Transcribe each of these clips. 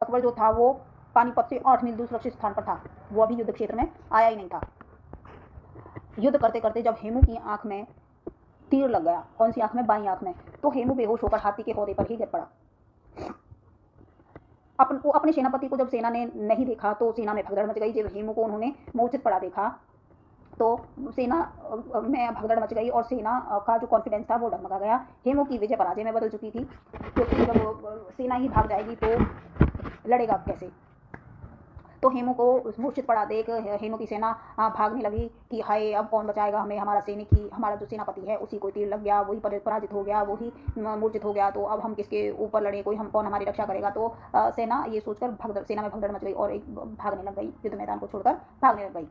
अकबर जो था वो पानीपत से 8 मील दूर सुरक्षित स्थान पर था। वो अभी युद्ध क्षेत्र में आया ही नहीं था। युद्ध करते करते जब हेमू की आंख में तीर लग गया, कौन सी आंख में? बाईं आंख में, तो हेमू बेहोश होकर हाथी के हौदे पर ही गिर पड़ा। अपने सेनापति को जब सेना ने नहीं देखा तो सेना में भगदड़ मच गई। जब हेमू को उन्होंने मूर्छित पड़ा देखा तो सेना में भगदड़ मच गई और सेना का जो कॉन्फिडेंस था वो डगमगा गया। हेमू की विजय पराजय में बदल चुकी थी, क्योंकि जब सेना ही भाग जाएगी तो लड़ेगा कैसे। तो हेमू को मूर्छित पड़ा देख हेमू की सेना भागने लगी कि हाय अब कौन बचाएगा हमें, हमारा सैनिक ही, हमारा जो सेनापति है उसी को तीर लग गया, वही पराजित हो गया, वही मूर्छित हो गया, तो अब हम किसके ऊपर लड़े, कोई हम कौन हमारी रक्षा करेगा। तो सेना ये सोचकर सेना में भगदड़ मच गई और एक भागने लग गई, युद्ध मैदान को छोड़कर भागने लग गई।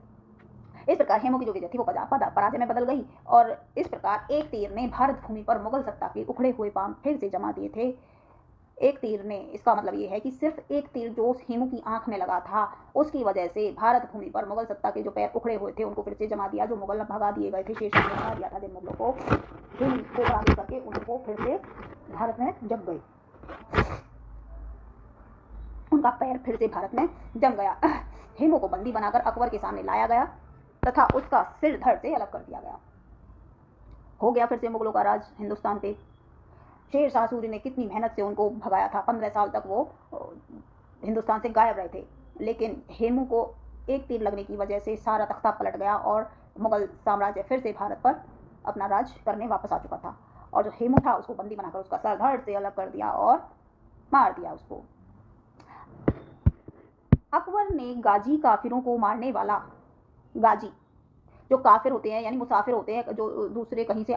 इस प्रकार हेमू की जो विजय थी वो पराजय में बदल गई और इस प्रकार एक तीर ने भारत भूमि पर मुगल सत्ता के उखड़े हुए पांव फिर से जमा दिए थे। एक तीर ने, इसका मतलब ये है कि सिर्फ एक तीर जो हेमू की आंख में लगा था उसकी वजह से भारत भूमि पर मुगल सत्ता के जो पैर उखड़े हुए थे उनको फिर से जमा दिया। जो मुगल भगा दिए गए थे, शेरशाह ने भगा दिया था जिन मुगलों को, उनको पराजित करके उनको फिर से भारत में जम गए, उनका पैर फिर से भारत में जम गया। हेमू को बंदी बनाकर अकबर के सामने लाया गया तथा उसका सिर धड़ से अलग कर दिया गया। हो गया फिर से मुगलों का राज हिंदुस्तान पे। शेरशाह सूरी ने कितनी मेहनत से उनको भगाया था, 15 साल तक वो हिंदुस्तान से गायब रहे थे, लेकिन हेमू को एक तीर लगने की वजह से सारा तख्ता पलट गया और मुगल साम्राज्य फिर से भारत पर अपना राज करने वापस आ चुका था। और जो हेमू था उसको बंदी बनाकर उसका सर धड़ से अलग कर दिया और मार दिया उसको। अकबर ने गाजी काफिरों को मारने वाला, गाजी जो काफिर होते हैं यानी मुसाफिर होते हैं, जो दूसरे कहीं से